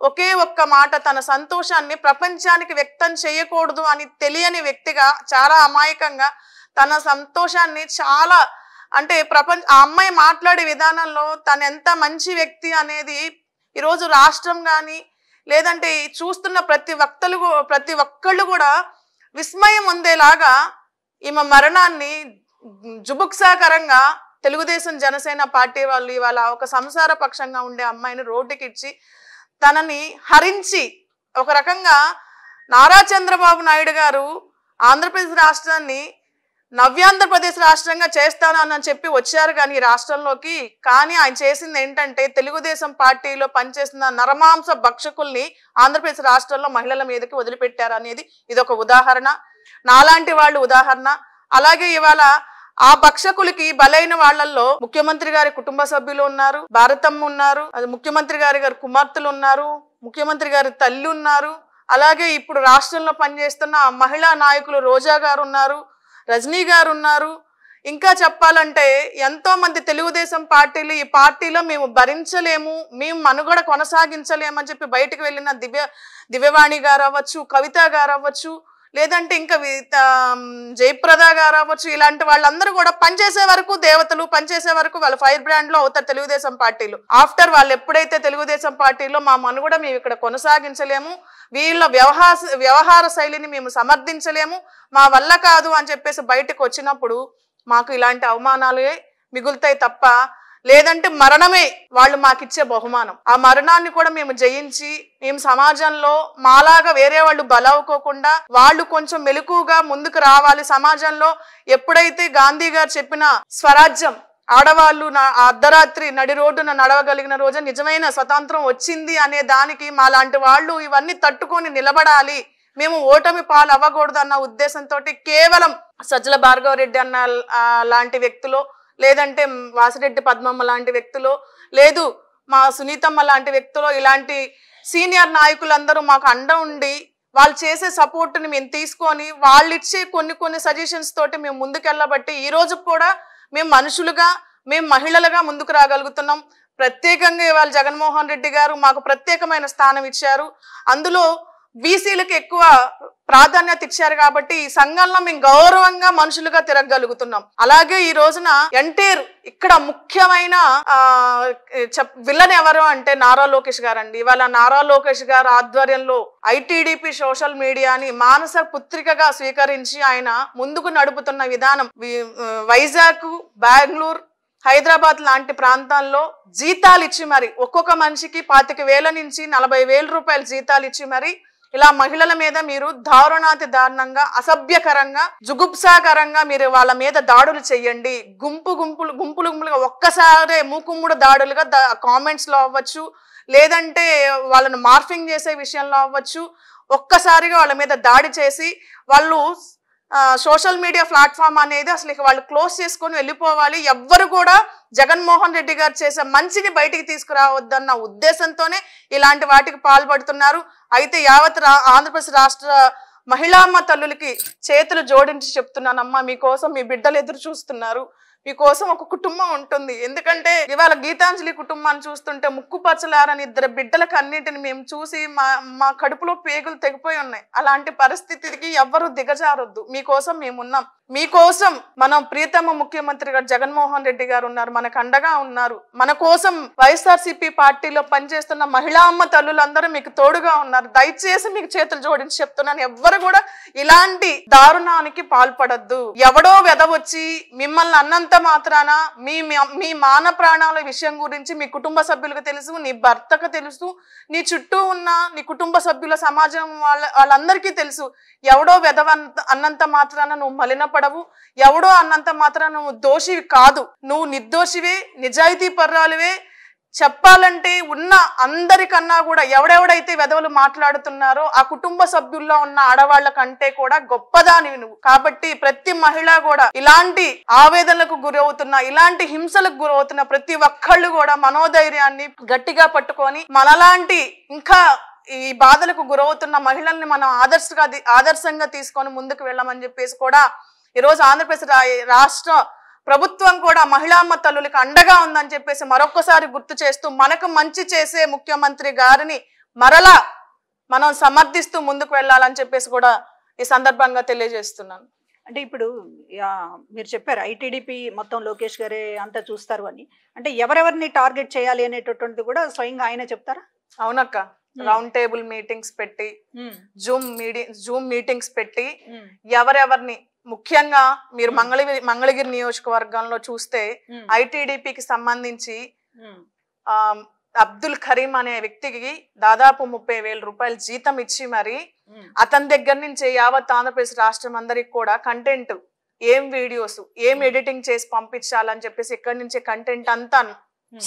ఒకే ఒక్క మాట తన సంతోషాన్ని ప్రపంచానికి వ్యక్తం చేయకూడదు అని తెలియని వ్యక్తిగా చాలా అమాయకంగా తన సంతోషాన్ని చాలా అంటే ఆ అమ్మాయి మాట్లాడే విధానంలో తను ఎంత మంచి వ్యక్తి అనేది ఈరోజు రాష్ట్రం కానీ లేదంటే చూస్తున్న ప్రతి ఒక్కళ్ళు కూడా విస్మయం పొందేలాగా ఈమె మరణాన్ని జుబుక్సాకరంగా తెలుగుదేశం జనసేన పార్టీ వాళ్ళు ఇవాళ ఒక సంసార పక్షంగా ఉండే అమ్మాయిని రోడ్డుకి ఇచ్చి తనని హరించి ఒక రకంగా నారా చంద్రబాబు నాయుడు గారు ఆంధ్రప్రదేశ్ రాష్ట్రాన్ని నవ్యాంధ్రప్రదేశ్ రాష్ట్రంగా చేస్తాను అని చెప్పి వచ్చారు కానీ ఈ రాష్ట్రంలోకి. కానీ ఆయన చేసింది ఏంటంటే తెలుగుదేశం పార్టీలో పనిచేసిన నరమాంస భక్షకుల్ని ఆంధ్రప్రదేశ్ రాష్ట్రంలో మహిళల మీదకి వదిలిపెట్టారు అనేది ఇదొక ఉదాహరణ, నాలాంటి వాళ్ళు ఉదాహరణ. అలాగే ఇవాళ ఆ భక్షకులకి బలైన వాళ్ళల్లో ముఖ్యమంత్రి గారి కుటుంబ సభ్యులు ఉన్నారు, భారతమ్మ ఉన్నారు, ముఖ్యమంత్రి గారి కుమార్తెలు ఉన్నారు, ముఖ్యమంత్రి గారి తల్లి ఉన్నారు, అలాగే ఇప్పుడు రాష్ట్రంలో పనిచేస్తున్న మహిళా నాయకులు రోజా గారు ఉన్నారు, రజనీ గారు ఉన్నారు. ఇంకా చెప్పాలంటే ఎంతో మంది తెలుగుదేశం పార్టీలు ఈ పార్టీలో మేము భరించలేము, మేము మనుగడ కొనసాగించలేము అని చెప్పి బయటకు వెళ్ళిన దివ్యవాణి గారు అవ్వచ్చు, కవిత గారు అవ్వచ్చు, లేదంటే ఇంకా జయప్రద గారు అవ్వచ్చు, ఇలాంటి వాళ్ళందరూ కూడా పనిచేసే వరకు దేవతలు, పనిచేసే వరకు వాళ్ళు ఫైర్ బ్రాండ్ లో అవుతారు తెలుగుదేశం పార్టీలో. ఆఫ్టర్ వాళ్ళు ఎప్పుడైతే తెలుగుదేశం పార్టీలో మా మనుగడ మేము ఇక్కడ కొనసాగించలేము, వీళ్ళ వ్యవహార శైలిని మేము సమర్థించలేము, మా వల్ల కాదు అని చెప్పేసి బయటకు వచ్చినప్పుడు మాకు ఇలాంటి అవమానాలే మిగులుతాయి తప్ప లేదంటే మరణమే వాళ్ళు మాకిచ్చే బహుమానం. ఆ మరణాన్ని కూడా మేము జయించి మేము సమాజంలో మాలాగా వేరే వాళ్ళు బలవుకోకుండా వాళ్ళు కొంచెం మెలకుగా ముందుకు రావాలి. సమాజంలో ఎప్పుడైతే గాంధీ గారు చెప్పిన స్వరాజ్యం, ఆడవాళ్ళు అర్ధరాత్రి నడి రోడ్డున నడవగలిగిన రోజు నిజమైన స్వతంత్రం వచ్చింది అనే దానికి మాలాంటి వాళ్ళు ఇవన్నీ తట్టుకొని నిలబడాలి, మేము ఓటమి పాలు అవ్వకూడదు అన్న ఉద్దేశంతో కేవలం సజ్జల భార్గవరెడ్డి అన్న లాంటి వ్యక్తులు, లేదంటే వాసిరెడ్డి పద్మమ్మ లాంటి వ్యక్తులు, లేదు మా సునీతమ్మ లాంటి వ్యక్తులు, ఇలాంటి సీనియర్ నాయకులందరూ మాకు అండ ఉండి వాళ్ళు చేసే సపోర్ట్ని మేము తీసుకొని వాళ్ళు ఇచ్చే కొన్ని సజెషన్స్ తోటి మేము ముందుకెళ్ళబట్టి ఈ రోజు కూడా మేము మనుషులుగా, మేము మహిళలుగా ముందుకు రాగలుగుతున్నాం. ప్రత్యేకంగా ఇవాళ జగన్మోహన్ రెడ్డి గారు మాకు ప్రత్యేకమైన స్థానం ఇచ్చారు. అందులో బీసీలకు ఎక్కువ ప్రాధాన్యత ఇచ్చారు కాబట్టి ఈ సంఘంలో మేము గౌరవంగా మనుషులుగా తిరగగలుగుతున్నాం. అలాగే ఈ రోజున ఎన్టీఆర్ ఇక్కడ ముఖ్యమైన విలన్ ఎవరు అంటే నారా లోకేష్ గారు అండి. ఇవాళ నారా లోకేష్ గారు ఆధ్వర్యంలో ఐటీడీపీ సోషల్ మీడియాని మానస పుత్రికగా స్వీకరించి ఆయన ముందుకు నడుపుతున్న విధానం వైజాగ్, బెంగళూరు, హైదరాబాద్ లాంటి ప్రాంతాల్లో జీతాలు ఇచ్చి మరి ఒక్కొక్క మనిషికి 25,000 నుంచి 40,000 రూపాయల జీతాలు ఇచ్చి మరి ఇలా మహిళల మీద మీరు దారుణాతి దారుణంగా, అసభ్యకరంగా, జుగుప్సాకరంగా మీరు వాళ్ళ మీద దాడులు చెయ్యండి. గుంపులుగా ఒక్కసారే మూకుమ్ముడు దాడులుగా కామెంట్స్ లో అవ్వచ్చు, లేదంటే వాళ్ళను మార్ఫింగ్ చేసే విషయంలో అవ్వచ్చు, ఒక్కసారిగా వాళ్ళ మీద దాడి చేసి వాళ్ళు సోషల్ మీడియా ప్లాట్ఫామ్ అనేది అసలు వాళ్ళు క్లోజ్ చేసుకొని వెళ్ళిపోవాలి. ఎవ్వరు కూడా జగన్మోహన్ రెడ్డి గారు చేసే మంచిని బయటికి తీసుకురావద్దన్న ఉద్దేశంతోనే ఇలాంటి వాటికి పాల్పడుతున్నారు. అయితే యావత్ ఆంధ్రప్రదేశ్ రాష్ట్ర మహిళామ్మ తల్లులకి చేతులు జోడించి చెప్తున్నానమ్మా, మీకోసం మీ బిడ్డలు ఎదురు చూస్తున్నారు, మీకోసం ఒక కుటుంబం ఉంటుంది. ఎందుకంటే ఇవాళ గీతాంజలి కుటుంబాన్ని చూస్తుంటే ముక్కు పచ్చలారని 2 బిడ్డలకు అన్నింటిని మేము చూసి మా కడుపులో పేగులు తెగిపోయి ఉన్నాయి. అలాంటి పరిస్థితికి ఎవ్వరూ దిగజారొద్దు. మీకోసం మేమున్నాం. మీకోసం మనం ప్రియతమ ముఖ్యమంత్రి గారు జగన్మోహన్ రెడ్డి గారు ఉన్నారు, మనకు అండగా ఉన్నారు. మన కోసం వైఎస్ఆర్సీపీ పార్టీలో పనిచేస్తున్న మహిళా అమ్మ తల్లులందరూ మీకు తోడుగా ఉన్నారు. దయచేసి మీకు చేతులు జోడించి చెప్తున్నాను, ఎవ్వరు కూడా ఇలాంటి దారుణానికి పాల్పడద్దు. ఎవడో వెదవచ్చి మిమ్మల్ని అన్నంత మాత్రాన మీ మాన ప్రాణాల విషయం గురించి మీ కుటుంబ సభ్యులకు తెలుసు, నీ భర్తకు తెలుసు, నీ చుట్టూ ఉన్న నీ కుటుంబ సభ్యుల సమాజం వాళ్ళందరికీ తెలుసు. ఎవడో వెదవ అన్నంత మాత్రాన నువ్వు మలినపడవు, ఎవడో అన్నంత మాత్రాన నువ్వు దోషివి కాదు. నువ్వు నిర్దోషివే, నిజాయితీ పర్రాలువే. చెప్పాలంటే ఉన్న అందరికన్నా కూడా ఎవడెవడైతే వెధవలు మాట్లాడుతున్నారో ఆ కుటుంబ సభ్యుల్లో ఉన్న ఆడవాళ్ల కంటే కూడా గొప్పదానివి నువ్వు. కాబట్టి ప్రతి మహిళ కూడా ఇలాంటి ఆవేదనలకు గురవుతున్న, ఇలాంటి హింసలకు గురవుతున్న ప్రతి ఒక్కళ్ళు కూడా మనోధైర్యాన్ని గట్టిగా పట్టుకొని మనలాంటి ఇంకా ఈ బాధలకు గురవుతున్న మహిళల్ని మనం ఆదర్శంగా తీసుకొని ముందుకు వెళ్ళమని చెప్పేసి కూడా ఈరోజు ఆంధ్రప్రదేశ్ రాష్ట్ర ప్రభుత్వం కూడా మహిళామ్మ తల్లులకు అండగా ఉందని చెప్పేసి మరొకసారి గుర్తు చేస్తూ మనకు మంచి చేసే ముఖ్యమంత్రి గారిని మరలా మనం సమర్థిస్తూ ముందుకు వెళ్ళాలని చెప్పేసి కూడా ఈ సందర్భంగా తెలియజేస్తున్నాను.
అంటే ఇప్పుడు మీరు చెప్పారు ఐటీడీపీ మొత్తం లోకేష్ గారే అంతా చూస్తారు అని, అంటే ఎవరెవరిని టార్గెట్ చేయాలి అనేటటువంటిది కూడా స్వయంగా ఆయన చెప్తారా?
అవునక్క, రౌండ్ టేబుల్ మీటింగ్స్ పెట్టి, జూమ్ మీటింగ్స్ పెట్టి ఎవరెవరిని, ముఖ్యంగా మీరు మంగళగిరి నియోజకవర్గంలో చూస్తే ఐటీడీపీకి సంబంధించి అబ్దుల్ కరీం అనే వ్యక్తికి దాదాపు 30,000 రూపాయలు జీతం ఇచ్చి మరి అతని దగ్గర నుంచి యావత్ ఆంధ్రప్రదేశ్ రాష్ట్రం అందరికి కూడా కంటెంట్, ఏం వీడియోస్, ఏం ఎడిటింగ్ చేసి పంపించాలని చెప్పేసి ఇక్కడి నుంచి కంటెంట్ అంతా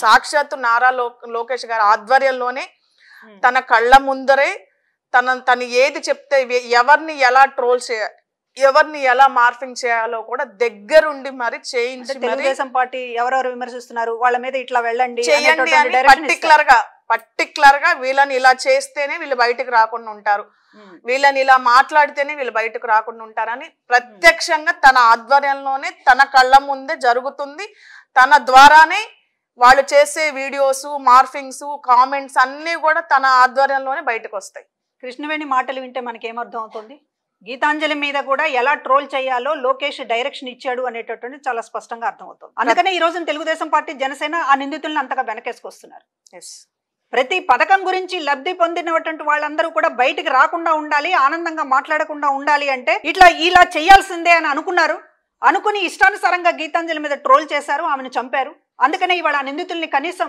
సాక్షాత్తు నారా లోకేష్ గారి ఆధ్వర్యంలోనే తన కళ్ళ ముందరే తను ఏది చెప్తే ఎవరిని ఎలా ట్రోల్ చేయాలి, ఎవరిని ఎలా మార్ఫింగ్ చేయాలో కూడా దగ్గరుండి మరి చేయించి,
తెలుగుదేశం పార్టీ ఎవరెవరు విమర్శిస్తున్నారు వాళ్ళ మీద ఇట్లా వెళ్ళండి
చేయండి అని పర్టికులర్ గా వీళ్ళని ఇలా చేస్తేనే వీళ్ళు బయటకు రాకుండా ఉంటారు, వీళ్ళని ఇలా మాట్లాడితేనే వీళ్ళు బయటకు రాకుండా ఉంటారని ప్రత్యక్షంగా తన ఆధ్వర్యంలోనే తన కళ్ళ ముందే జరుగుతుంది. తన ద్వారానే వాళ్ళు చేసే వీడియోస్, మార్ఫింగ్స్, కామెంట్స్ అన్ని కూడా తన ఆధ్వర్యంలోనే బయటకు వస్తాయి.
కృష్ణవేణి మాటలు వింటే మనకేమర్థం అవుతుంది? గీతాంజలి మీద కూడా ఎలా ట్రోల్ చేయాలో లోకేష్ డైరెక్షన్ ఇచ్చాడు అనేటటువంటి చాలా స్పష్టంగా అర్థమవుతుంది. అందుకనే ఈ రోజున తెలుగుదేశం పార్టీ, జనసేన ఆ నిందితులను అంతగా వెనకేసుకొస్తున్నారు. ప్రతి పథకం గురించి లబ్ధి పొందినటువంటి వాళ్ళందరూ కూడా బయటికి రాకుండా ఉండాలి, ఆనందంగా మాట్లాడకుండా ఉండాలి అంటే ఇలా చేయాల్సిందే అని అనుకుని ఇష్టానుసారంగా గీతాంజలి మీద ట్రోల్ చేశారు, ఆమెను చంపారు. అందుకనే ఇవాళ నిందితుల్ని కనీసం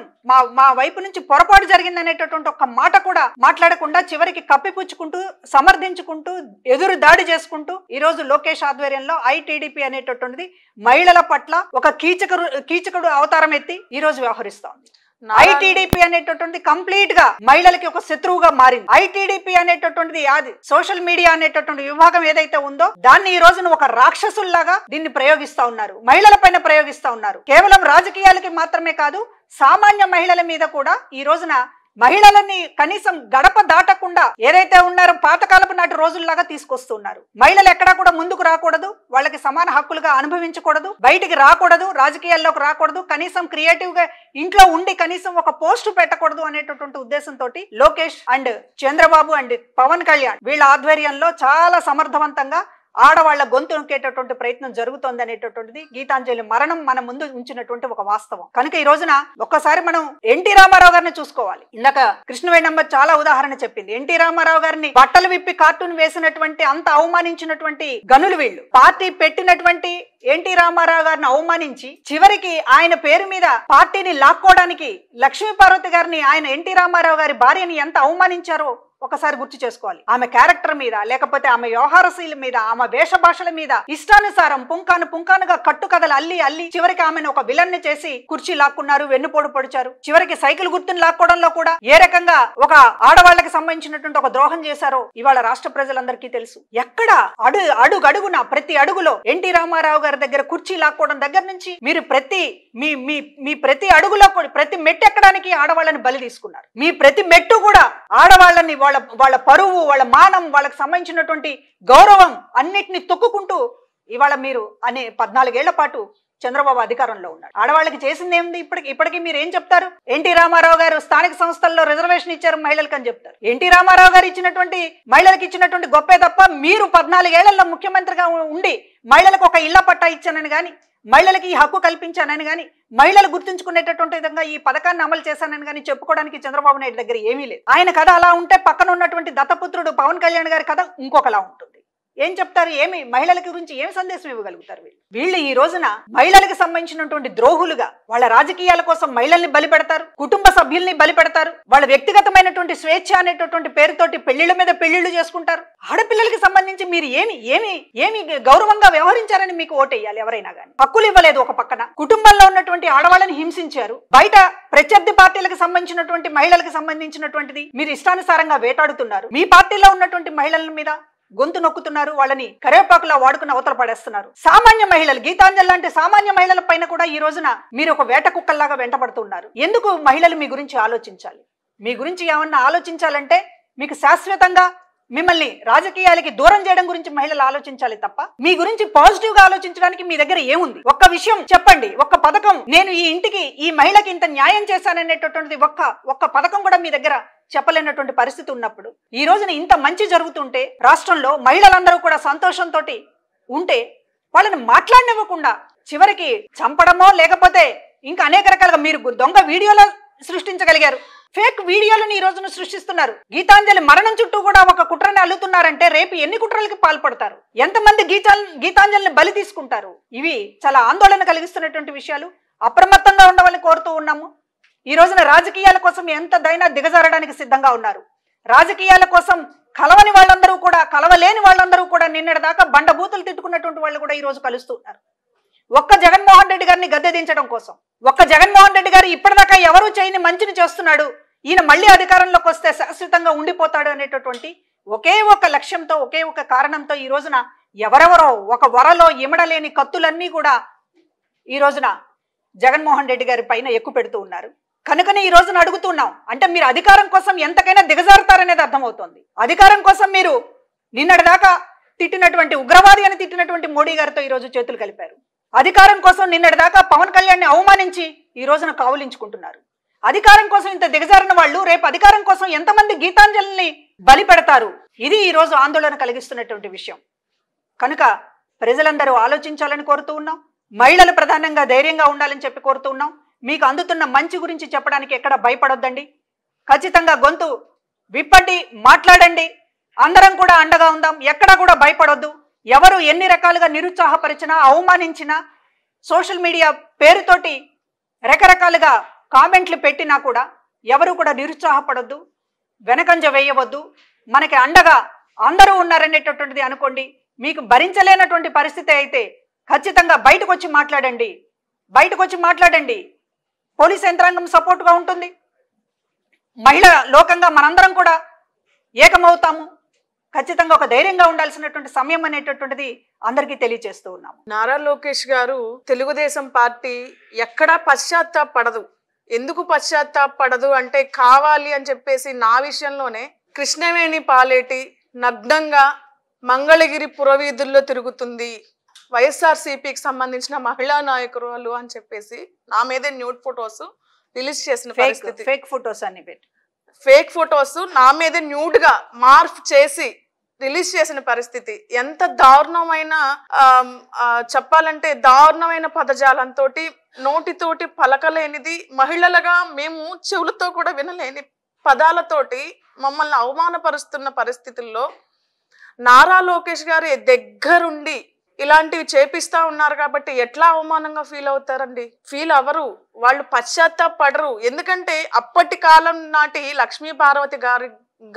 మా వైపు నుంచి పొరపాటు జరిగిందనేటటువంటి ఒక్క మాట కూడా మాట్లాడకుండా చివరికి కప్పిపుచ్చుకుంటూ, సమర్థించుకుంటూ, ఎదురు దాడి చేసుకుంటూ ఈ రోజు లోకేష్ ఆధ్వర్యంలో ఐటీడీపీ అనేటటువంటిది మహిళల పట్ల ఒక కీచకుడు అవతారం ఎత్తి ఈ రోజు వ్యవహరిస్తోంది. ఐటీడీపీ అనేటటువంటిది కంప్లీట్ గా మహిళలకి ఒక శత్రువుగా మారింది. ఐటీడీపీ అనేటటువంటిది సోషల్ మీడియా అనేటటువంటి విభాగం ఏదైతే ఉందో దాన్ని ఈ రోజున ఒక రాక్షసుల్లాగా దీన్ని ప్రయోగిస్తా ఉన్నారు, మహిళల పైన ప్రయోగిస్తా ఉన్నారు. కేవలం రాజకీయాలకి మాత్రమే కాదు, సామాన్య మహిళల మీద కూడా ఈ రోజున మహిళలని కనీసం గడప దాటకుండా ఏదైతే ఉన్నారో పాతకాలపు నాటి రోజుల్లాగా తీసుకొస్తున్నారు. మహిళలు ఎక్కడా కూడా ముందుకు రాకూడదు, వాళ్ళకి సమాన హక్కులుగా అనుభవించకూడదు, బయటికి రాకూడదు, రాజకీయాల్లోకి రాకూడదు, కనీసం క్రియేటివ్ గా ఇంట్లో ఉండి కనీసం ఒక పోస్ట్ పెట్టకూడదు అనేటటువంటి ఉద్దేశంతో లోకేష్ అండ్ చంద్రబాబు అండ్ పవన్ కళ్యాణ్ వీళ్ళ ఆధ్వర్యంలో చాలా సమర్థవంతంగా ఆడవాళ్ల గొంతు నొక్కేటటువంటి ప్రయత్నం జరుగుతోంది అనేటటువంటిది గీతాంజలి మరణం మన ముందు ఉంచినటువంటి ఒక వాస్తవం. కనుక ఈ రోజున ఒక్కసారి మనం ఎన్టీ రామారావు గారిని చూసుకోవాలి. ఇందాక కృష్ణవేణమ్మ చాలా ఉదాహరణ చెప్పింది. ఎన్టీ రామారావు గారిని బట్టలు విప్పి కార్టూన్ వేసినటువంటి అంత అవమానించినటువంటి గనులు వీళ్ళు. పార్టీ పెట్టినటువంటి ఎన్టీ రామారావు గారిని అవమానించి చివరికి ఆయన పేరు మీద పార్టీని లాక్కోవడానికి లక్ష్మీపార్వతి గారిని, ఆయన ఎన్టీ రామారావు గారి భార్యని ఎంత అవమానించారో ఒకసారి గుర్తు చేసుకోవాలి. ఆమె క్యారెక్టర్ మీద, లేకపోతే ఆమె వ్యవహారశీల మీద, ఆమె వేష భాషల మీద ఇష్టానుసారం పుంకానుగా కట్టుకథలు అల్లి చివరికి ఆమెను ఒక విలన్ ని చేసి కుర్చీ లాక్కున్నారు, వెన్నుపోడు పొడిచారు. చివరికి సైకిల్ గుర్తుని లాక్కోవడంలో కూడా ఏ రకంగా ఒక ఆడవాళ్ళకి సంబంధించినటువంటి ఒక ద్రోహం చేశారో ఇవాళ రాష్ట్ర ప్రజలందరికీ తెలుసు. ఎక్కడ అడుగడుగున ప్రతి అడుగులో ఎన్టీ రామారావు గారి దగ్గర కుర్చీ లాక్కోవడం దగ్గర నుంచి మీరు మీ ప్రతి అడుగులో ప్రతి మెట్టు ఎక్కడానికి ఆడవాళ్ళని బలి తీసుకున్నారు. మీ ప్రతి మెట్టు కూడా ఆడవాళ్ళని వాళ్ళ పరువు, వాళ్ళ మానం, వాళ్ళకి సంబంధించినటువంటి గౌరవం అన్నిటిని తొక్కుకుంటూ ఇవాళ మీరు 14 ఏళ్ల పాటు చంద్రబాబు అధికారంలో ఉన్నారు. ఆడవాళ్ళకి చేసింది ఏముంది? ఇప్పటికీ మీరు ఏం చెప్తారు? ఎన్టీ రామారావు గారు స్థానిక సంస్థల్లో రిజర్వేషన్ ఇచ్చారు మహిళలకు అని చెప్తారు. ఎన్టీ రామారావు గారు ఇచ్చినటువంటి మహిళలకు ఇచ్చినటువంటి గొప్పే తప్ప మీరు 14 ఏళ్లలో ముఖ్యమంత్రిగా ఉండి మహిళలకు ఒక ఇళ్ల పట్టా ఇచ్చానని గాని, మహిళలకి ఈ హక్కు కల్పించానని గాని, మహిళలు గుర్తుంచుకునేటటువంటి విధంగా ఈ పథకాన్ని అమలు చేశానని గాని చెప్పుకోవడానికి చంద్రబాబు నాయుడు దగ్గర ఏమీ లేదు. ఆయన కథ అలా ఉంటే పక్కన ఉన్నటువంటి దత్తపుత్రుడు పవన్ కళ్యాణ్ గారి కథ ఇంకొకలా ఉంటుంది. ఏం చెప్తారు? మహిళల గురించి ఏం సందేశం ఇవ్వగలుగుతారు? వీళ్ళు ఈ రోజున మహిళలకు సంబంధించినటువంటి ద్రోహులుగా వాళ్ళ రాజకీయాల కోసం మహిళల్ని బలి పెడతారు, కుటుంబ సభ్యుల్ని బలి పెడతారు, వాళ్ళ వ్యక్తిగతమైనటువంటి స్వేచ్ఛ అనేటటువంటి పేరుతోటి పెళ్లిళ్ల మీద పెళ్లిళ్లు చేసుకుంటారు. ఆడపిల్లలకి సంబంధించి మీరు ఏమి గౌరవంగా వ్యవహరించారని మీకు ఓటేయాలి ఎవరైనా గానీ. హక్కులు ఇవ్వలేదు ఒక పక్కన, కుటుంబంలో ఉన్నటువంటి ఆడవాళ్ళని హింసించారు, బయట ప్రత్యర్థి పార్టీలకు సంబంధించినటువంటి మహిళలకు సంబంధించినటువంటిది మీరు ఇష్టానుసారంగా వేటాడుతున్నారు, మీ పార్టీలో ఉన్నటువంటి మహిళల మీద గొంతు నొక్కుతున్నారు, వాళ్ళని కరేపాకులా వాడుకుని అవతల పడేస్తున్నారు. సామాన్య మహిళలు, గీతాంజలి లాంటి సామాన్య మహిళల పైన కూడా ఈ రోజున మీరు ఒక వేట కుక్కల్లాగా వెంటబడుతున్నారు. ఎందుకు మహిళలు మీ గురించి ఆలోచించాలి? మీ గురించి ఏమన్నా ఆలోచించాలంటే మీకు శాశ్వతంగా మిమ్మల్ని రాజకీయాలకి దూరం చేయడం గురించి మహిళలు ఆలోచించాలి తప్ప మీ గురించి పాజిటివ్ గా ఆలోచించడానికి మీ దగ్గర ఏముంది? ఒక్క విషయం చెప్పండి, ఒక్క పథకం, నేను ఈ ఇంటికి ఈ మహిళకి ఇంత న్యాయం చేశాననేటటువంటిది ఒక్క పథకం కూడా మీ దగ్గర చెప్పలేనటువంటి పరిస్థితి ఉన్నప్పుడు, ఈ రోజున ఇంత మంచి జరుగుతుంటే రాష్ట్రంలో మహిళలందరూ కూడా సంతోషంతో ఉంటే వాళ్ళని మాట్లాడనివ్వకుండా చివరికి చంపడమో లేకపోతే ఇంకా అనేక రకాలుగా మీరు దొంగ వీడియోలో సృష్టించగలిగారు, ఫేక్ వీడియోలను ఈ రోజున సృష్టిస్తున్నారు. గీతాంజలి మరణం చుట్టూ కూడా ఒక కుట్రని అల్లుతున్నారంటే రేపు ఎన్ని కుట్రలకి పాల్పడతారు? ఎంతమంది గీతాంజలిని బలి తీసుకుంటారు? ఇవి చాలా ఆందోళన కలిగిస్తున్నటువంటి విషయాలు. అప్రమత్తంగా ఉండవాలని కోరుతూ ఉన్నాము. ఈ రోజున రాజకీయాల కోసం ఎంతదైనా దిగజారడానికి సిద్ధంగా ఉన్నారు. రాజకీయాల కోసం కలవని వాళ్ళందరూ కూడా, కలవలేని వాళ్ళందరూ కూడా నిన్నటిదాకా బండబూతులు తిట్టుకున్నటువంటి వాళ్ళు కూడా ఈ రోజు కలుస్తున్నారు. ఒక్క జగన్మోహన్ రెడ్డి గారిని గద్దె దించడం కోసం, ఒక్క జగన్మోహన్ రెడ్డి గారు ఇప్పటిదాకా ఎవరూ చేయని మంచిని చేస్తున్నాడు, ఈయన మళ్ళీ అధికారంలోకి వస్తే శాశ్వతంగా ఉండిపోతాడు అనేటటువంటి ఒకే ఒక లక్ష్యంతో, ఒకే ఒక కారణంతో ఈ రోజున ఎవరెవరో ఒక వరలో ఇమడలేని కత్తులన్నీ కూడా ఈ రోజున జగన్మోహన్ రెడ్డి గారి పైన ఎక్కువ పెడుతూ ఉన్నారు. కనుకనే ఈ రోజున అడుగుతున్నాం, అంటే మీరు అధికారం కోసం ఎంతకైనా దిగజారుతారనేది అర్థమవుతోంది. అధికారం కోసం మీరు నిన్నటిదాకా తిట్టినటువంటి ఉగ్రవాది అని తిట్టినటువంటి మోడీ గారితో ఈ రోజు చేతులు కలిపారు. అధికారం కోసం నిన్నటిదాకా పవన్ కళ్యాణ్ని అవమానించి ఈ రోజున కావులించుకుంటున్నారు. అధికారం కోసం ఇంత దిగజారిన వాళ్ళు రేపు అధికారం కోసం ఎంతమంది గీతాంజలిని బలి పెడతారు? ఇది ఈ రోజు ఆందోళన కలిగిస్తున్నటువంటి విషయం. కనుక ప్రజలందరూ ఆలోచించాలని కోరుతూ ఉన్నాం. మహిళలు ప్రధానంగా ధైర్యంగా ఉండాలని చెప్పి కోరుతూ ఉన్నాం. మీకు అందుతున్న మంచి గురించి చెప్పడానికి ఎక్కడ భయపడొద్దండి. ఖచ్చితంగా గొంతు విప్పండి, మాట్లాడండి. అందరం కూడా అండగా ఉందాం. ఎక్కడా కూడా భయపడొద్దు. ఎవరు ఎన్ని రకాలుగా నిరుత్సాహపరిచినా, అవమానించినా, సోషల్ మీడియా పేరుతోటి రకరకాలుగా కామెంట్లు పెట్టినా కూడా ఎవరు కూడా నిరుత్సాహపడొద్దు, వెనకంజ వేయవద్దు. మనకి అండగా అందరూ ఉన్నారనేటటువంటిది అనుకోండి. మీకు భరించలేనటువంటి పరిస్థితి అయితే ఖచ్చితంగా బయటకు వచ్చి మాట్లాడండి. పోలీస్ యంత్రాంగం సపోర్ట్గా ఉంటుంది. మహిళ లోకంగా మనందరం కూడా ఏకమవుతాము. ఖచ్చితంగా ఒక ధైర్యంగా ఉండాల్సినటువంటి సమయం అనేటటువంటిది అందరికీ తెలియజేస్తూ ఉన్నాము.
నారా లోకేష్ గారు తెలుగుదేశం పార్టీ ఎక్కడా పశ్చాత్తాపడదు. ఎందుకు పశ్చాత్తాపడదు అంటే కావాలి అని చెప్పేసి నా విషయంలోనే కృష్ణవేణి పాలేటి నగ్నంగా మంగళగిరి పురవీధుల్లో తిరుగుతుంది, వైఎస్ఆర్సీపీకి సంబంధించిన మహిళా నాయకురాలు అని చెప్పేసి నా మీదే న్యూడ్ ఫొటోస్ రిలీజ్ చేసిన పరిస్థితి.
ఫేక్ ఫొటోస్ అని పెట్టి
ఫేక్ ఫొటోస్ నా మీద న్యూడ్ గా మార్ఫ్ చేసి రిలీజ్ చేసిన పరిస్థితి. ఎంత దారుణమైన చెప్పాలంటే దారుణమైన పదజాలంతో, నోటితోటి పలకలేనిది, మహిళలుగా మేము చెవులతో కూడా వినలేని పదాలతోటి మమ్మల్ని అవమానపరుస్తున్న పరిస్థితుల్లో నారా లోకేష్ గారు దగ్గరుండి ఇలాంటివి చేపిస్తా ఉన్నారు కాబట్టి ఎట్లా అవమానంగా ఫీల్ అవుతారండి? ఫీల్ అవ్వరు, వాళ్ళు పశ్చాత్తాపడరు. ఎందుకంటే అప్పటి కాలం నాటి లక్ష్మీ పార్వతి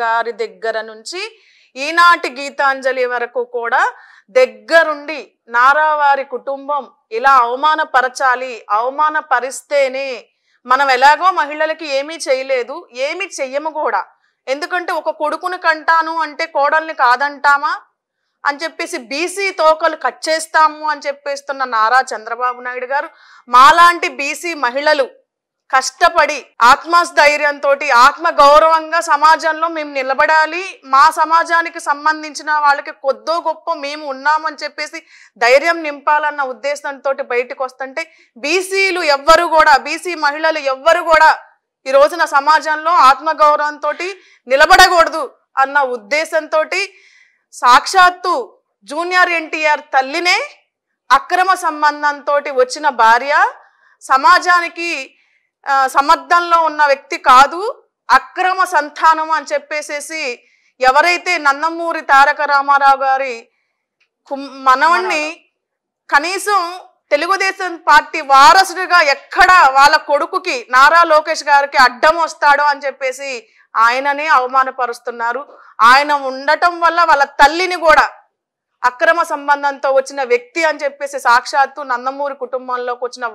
గారి దగ్గర నుంచి ఈనాటి గీతాంజలి వరకు కూడా దగ్గరుండి నారా వారి కుటుంబం ఇలా అవమానపరచాలి, అవమానపరిస్తేనే మనం ఎలాగో మహిళలకి ఏమీ చేయలేదు, ఏమీ చెయ్యము కూడా. ఎందుకంటే ఒక కొడుకుని కంటాను అంటే కోడల్ని కాదంటామా అని చెప్పేసి బీసీ తోకలు కట్ చేస్తాము అని చెప్పేస్తున్న నారా చంద్రబాబు నాయుడు గారు మాలాంటి బీసీ మహిళలు కష్టపడి ఆత్మస్థైర్యంతో ఆత్మ గౌరవంగా సమాజంలో మేము నిలబడాలి, మా సమాజానికి సంబంధించిన వాళ్ళకి కొద్దో గొప్ప మేము ఉన్నామని చెప్పేసి ధైర్యం నింపాలన్న ఉద్దేశంతో బయటకు వస్తుంటే బీసీలు ఎవ్వరు కూడా, బీసీ మహిళలు ఎవ్వరు కూడా ఈ రోజున సమాజంలో ఆత్మగౌరవంతో నిలబడకూడదు అన్న ఉద్దేశంతో సాక్షాత్తు జూనియర్ ఎన్టీఆర్ తల్లినే అక్రమ సంబంధంతో వచ్చిన భార్య, సమాజానికి సమర్థంలో ఉన్న వ్యక్తి కాదు, అక్రమ సంతానం అని చెప్పేసేసి ఎవరైతే నందమూరి తారక రామారావు గారి మనవణ్ణి కనీసం తెలుగుదేశం పార్టీ వారసుడిగా ఎక్కడ వాళ్ళ కొడుకుకి నారా లోకేష్ గారికి అడ్డం వస్తాడో అని చెప్పేసి ఆయననే అవమానపరుస్తున్నారు. ఆయన ఉండటం వల్ల వాళ్ళ తల్లిని కూడా అక్రమ సంబంధంతో వచ్చిన వ్యక్తి అని చెప్పేసి సాక్షాత్తు నందమూరి కుటుంబంలోకి వచ్చిన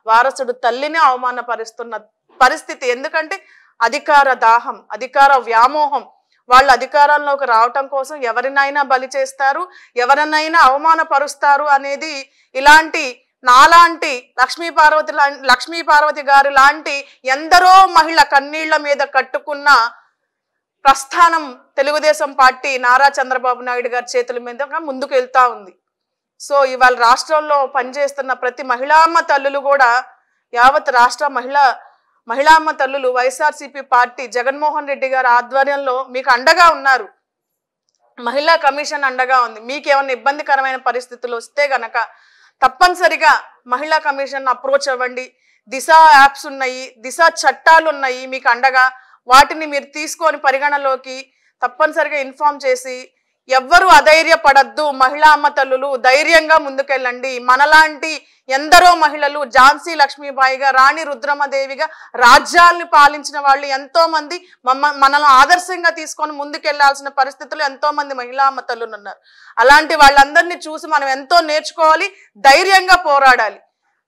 వారసుడు తల్లిని అవమానపరుస్తున్న పరిస్థితి. ఎందుకంటే అధికార దాహం, అధికార వ్యామోహం. వాళ్ళు అధికారంలోకి రావటం కోసం ఎవరినైనా బలి చేస్తారు, ఎవరినైనా అవమానపరుస్తారు అనేది ఇలాంటి నాలాంటి లక్ష్మీ పార్వతి గారి లాంటి ఎందరో మహిళ కన్నీళ్ల మీద కట్టుకున్న ప్రస్థానం తెలుగుదేశం పార్టీ నారా చంద్రబాబు నాయుడు గారి చేతుల మీద ముందుకు వెళ్తా ఉంది. సో ఇవాళ రాష్ట్రంలో పనిచేస్తున్న ప్రతి మహిళామ్మ తల్లులు కూడా, యావత్ రాష్ట్ర మహిళామ్మ తల్లులు వైఎస్ఆర్సీపీ పార్టీ జగన్మోహన్ రెడ్డి గారి ఆధ్వర్యంలో మీకు అండగా ఉన్నారు. మహిళా కమిషన్ అండగా ఉంది. మీకు ఏమైనా ఇబ్బందికరమైన పరిస్థితులు వస్తే గనక తప్పనిసరిగా మహిళా కమిషన్ అప్రోచ్ అవ్వండి. దిశ యాప్స్ ఉన్నాయి, దిశ చట్టాలు ఉన్నాయి మీకు అండగా. వాటిని మీరు తీసుకొని పరిగణలోకి తప్పనిసరిగా ఇన్ఫార్మ్ చేసి ఎవ్వరూ అధైర్యపడద్దు. మహిళా అమ్మ తల్లులు ధైర్యంగా ముందుకెళ్ళండి. మనలాంటి ఎందరో మహిళలు ఝాన్సీ లక్ష్మీబాయిగా, రాణి రుద్రమదేవిగా రాజ్యాలను పాలించిన వాళ్ళు ఎంతో మంది మనల్ని ఆదర్శంగా తీసుకొని ముందుకెళ్లాల్సిన పరిస్థితులు ఎంతో మంది మహిళా అమ్మ తల్లులు ఉన్నారు. అలాంటి వాళ్ళందరినీ చూసి మనం ఎంతో నేర్చుకోవాలి, ధైర్యంగా పోరాడాలి.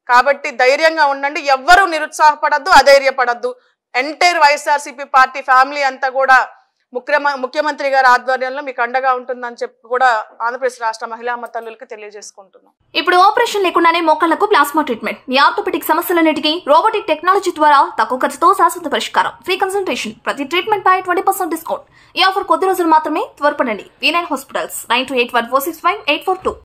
కాబట్టి ధైర్యంగా ఉండండి, ఎవ్వరూ నిరుత్సాహపడద్దు, అధైర్యపడద్దు. ఎంటైర్ వైఎస్ఆర్సీపీ పార్టీ ఫ్యామిలీ అంతా కూడా ముఖ్యమంత్రి గారి ఆధ్వర్యంలో మీకు అండగా ఉంటుందని చెప్పి కూడా ఆంధ్రప్రదేశ్ రాష్ట్ర మహిళా అమ్మ తల్లులకి తెలియజేసుకుంటున్నాం.
ఇప్పుడు ఆపరేషన్ లేకుండానే మోకాళ్లకు ప్లాస్మా ట్రీట్మెంట్, మీ ఆర్థోపెటిక్ సమస్యలన్నిటికీ రోబోటిక్ టెక్నాలజీ ద్వారా తక్కువ ఖర్చుతో శాశ్వత పరిష్కారం, ఫ్రీ కన్సల్టేషన్, ప్రతి ట్రీట్మెంట్ పై 20% డిస్కౌంట్. ఈ ఆఫర్ కొద్ది రోజులు మాత్రమే, త్వరపడండి. V9 hospitals 9281465842.